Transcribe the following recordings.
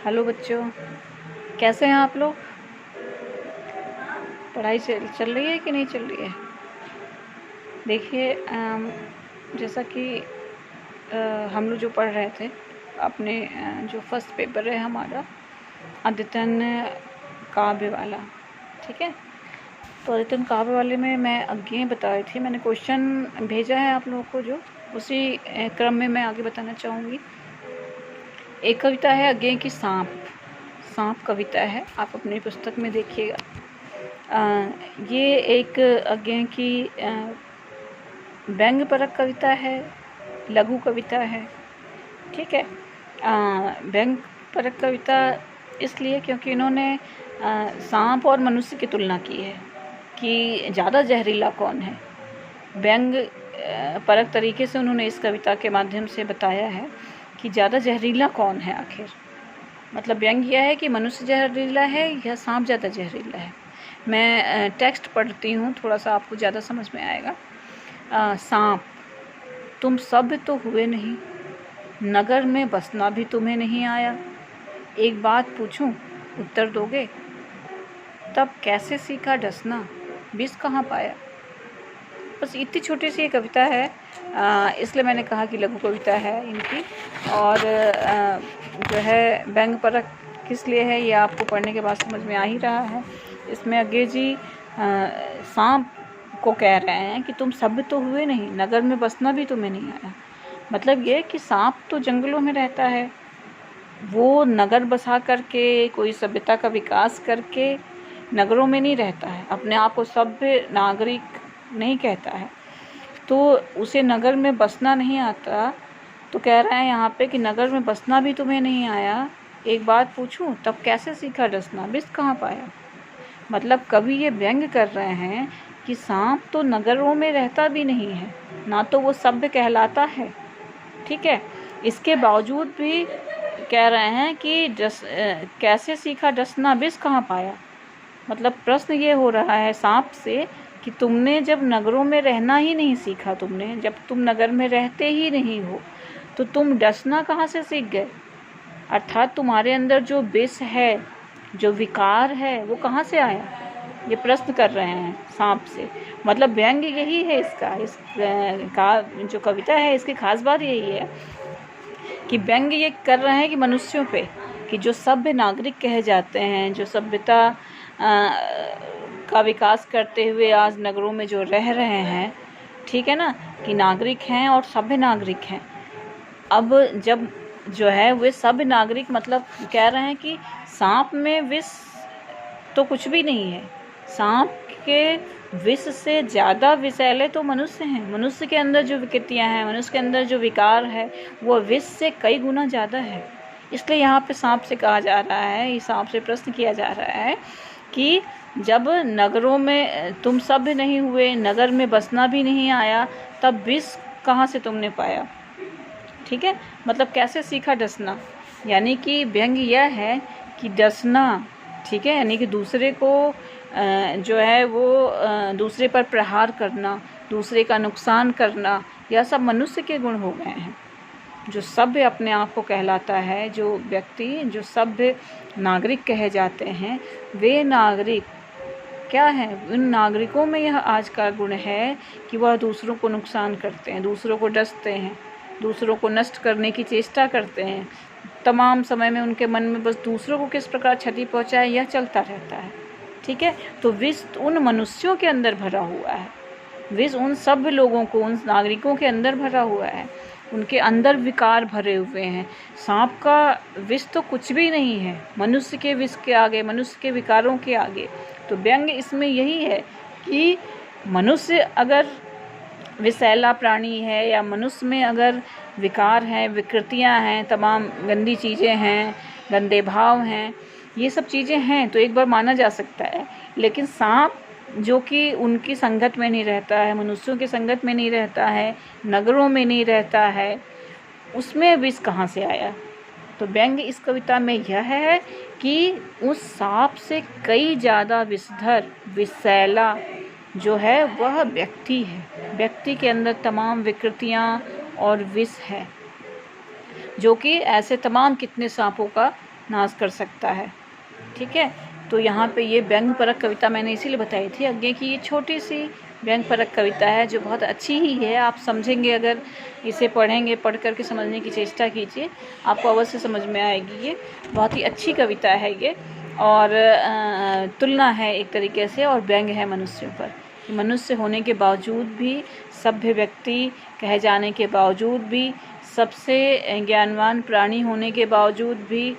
Hello बच्चों, कैसे हैं आप लोग? पढ़ाई चल रही है कि नहीं चल रही है? देखिए, जैसा कि हम लोग जो पढ़ रहे थे अपने जो फर्स्ट पेपर है हमारा अद्यतन काव्य वाला, ठीक है। तो अद्यतन काव्य वाले में मैं अज्ञेय बता रही थी, मैंने क्वेश्चन भेजा है आप लोगों को, जो उसी क्रम में मैं आगे बताना चाहूँगी। एक कविता है अज्ञेय की सांप कविता है, आप अपनी पुस्तक में देखिएगा। ये एक अज्ञेय की व्यंग्य परक कविता है, लघु कविता है, ठीक है। व्यंग्य परक कविता इसलिए क्योंकि इन्होंने सांप और मनुष्य की तुलना की है कि ज़्यादा जहरीला कौन है। व्यंग्य परक तरीके से उन्होंने इस कविता के माध्यम से बताया है कि ज़्यादा जहरीला कौन है आखिर। मतलब व्यंग्य यह है कि मनुष्य जहरीला है या सांप ज़्यादा जहरीला है। मैं टेक्स्ट पढ़ती हूँ, थोड़ा सा आपको ज़्यादा समझ में आएगा। सांप, तुम सभ्य तो हुए नहीं, नगर में बसना भी तुम्हें नहीं आया। एक बात पूछूं, उत्तर दोगे? तब कैसे सीखा डसना, विष कहाँ पाया। बस इतनी छोटी सी कविता है, इसलिए मैंने कहा कि लघु कविता है इनकी। और जो है व्यंग्य परक किस लिए है ये आपको पढ़ने के बाद समझ में आ ही रहा है। इसमें अज्ञेय जी सांप को कह रहे हैं कि तुम सभ्य तो हुए नहीं, नगर में बसना भी तुम्हें नहीं आया। मतलब ये कि सांप तो जंगलों में रहता है, वो नगर बसा करके कोई सभ्यता का विकास करके नगरों में नहीं रहता है, अपने आप को सभ्य नागरिक नहीं कहता है, तो उसे नगर में बसना नहीं आता। तो कह रहा है यहाँ पे कि नगर में बसना भी तुम्हें नहीं आया। एक बात पूछूं, तब कैसे सीखा डसना, विष कहाँ पाया। मतलब कवि ये व्यंग्य कर रहे हैं कि सांप तो नगरों में रहता भी नहीं है, ना तो वो सभ्य कहलाता है, ठीक है। इसके बावजूद भी कह रहे हैं कि कैसे सीखा डसना, विष कहाँ पाया। मतलब प्रश्न ये हो रहा है सांप से कि तुमने जब नगरों में रहना ही नहीं सीखा, तुमने जब तुम नगर में रहते ही नहीं हो, तो तुम डसना कहाँ से सीख गए। अर्थात तुम्हारे अंदर जो विष है, जो विकार है, वो कहाँ से आया, ये प्रश्न कर रहे हैं सांप से। मतलब व्यंग्य यही है इसका, का जो कविता है इसकी खास बात यही है कि व्यंग्य ये कर रहे हैं कि मनुष्यों पे, कि जो सभ्य नागरिक कहे जाते हैं, जो सभ्यता का विकास करते हुए आज नगरों में जो रह रहे हैं, ठीक है ना, कि नागरिक हैं और सभ्य नागरिक हैं। अब जब जो है वे सभ्य नागरिक, मतलब कह रहे हैं कि सांप में विष तो कुछ भी नहीं है, सांप के विष से ज़्यादा विषैले तो मनुष्य हैं। मनुष्य के अंदर जो विकृतियां हैं, मनुष्य के अंदर जो विकार है, वो विष से कई गुना ज़्यादा है। इसलिए यहाँ पे सांप से कहा जा रहा है, इस सांप से प्रश्न किया जा रहा है कि जब नगरों में तुम सभ्य नहीं हुए, नगर में बसना भी नहीं आया, तब विष कहाँ से तुमने पाया, ठीक है। मतलब कैसे सीखा डसना, यानी कि व्यंग्य यह है कि डसना, ठीक है, यानी कि दूसरे को जो है वो दूसरे पर प्रहार करना, दूसरे का नुकसान करना, यह सब मनुष्य के गुण हो गए हैं। जो सभ्य अपने आप को कहलाता है, जो व्यक्ति, जो सभ्य नागरिक कहे जाते हैं, वे नागरिक क्या है, उन नागरिकों में यह आज का गुण है कि वह दूसरों को नुकसान करते हैं, दूसरों को डसते हैं, दूसरों को नष्ट करने की चेष्टा करते हैं। तमाम समय में उनके मन में बस दूसरों को किस प्रकार क्षति पहुंचाए यह चलता रहता है, ठीक है। तो विष उन मनुष्यों के अंदर भरा हुआ है, विष उन सभ्य लोगों को, उन नागरिकों के अंदर भरा हुआ है, उनके अंदर विकार भरे हुए हैं। सांप का विष तो कुछ भी नहीं है मनुष्य के विष के आगे, मनुष्य के विकारों के आगे। तो व्यंग्य इसमें यही है कि मनुष्य अगर विषैला प्राणी है, या मनुष्य में अगर विकार हैं, विकृतियां हैं, तमाम गंदी चीज़ें हैं, गंदे भाव हैं, ये सब चीज़ें हैं, तो एक बार माना जा सकता है। लेकिन सांप जो कि उनकी संगत में नहीं रहता है, मनुष्यों की संगत में नहीं रहता है, नगरों में नहीं रहता है, उसमें विष कहाँ से आया। तो व्यंग्य इस कविता में यह है कि उस सांप से कई ज़्यादा विषधर, विषैला जो है वह व्यक्ति है। व्यक्ति के अंदर तमाम विकृतियाँ और विष है, जो कि ऐसे तमाम कितने सांपों का नाश कर सकता है। ठीक है, तो यहाँ पे ये व्यंग परक कविता मैंने इसीलिए बताई थी आगे कि ये छोटी सी व्यंग परक कविता है जो बहुत अच्छी ही है। आप समझेंगे, अगर इसे पढ़ेंगे, पढ़ करके समझने की चेष्टा कीजिए, आपको अवश्य समझ में आएगी। ये बहुत ही अच्छी कविता है ये, और तुलना है एक तरीके से, और व्यंग है मनुष्यों पर। मनुष्य होने के बावजूद भी, सभ्य व्यक्ति कहे जाने के बावजूद भी, सबसे ज्ञानवान प्राणी होने के बावजूद भी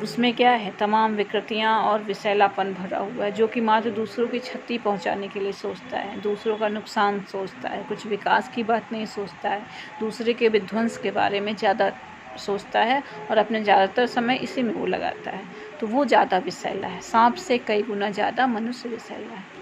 उसमें क्या है, तमाम विकृतियाँ और विषैलापन भरा हुआ है, जो कि मात्र दूसरों की क्षति पहुंचाने के लिए सोचता है, दूसरों का नुकसान सोचता है, कुछ विकास की बात नहीं सोचता है, दूसरे के विध्वंस के बारे में ज़्यादा सोचता है, और अपने ज़्यादातर समय इसी में वो लगाता है। तो वो ज़्यादा विषैला है, सांप से कई गुना ज़्यादा मनुष्य विषैला है।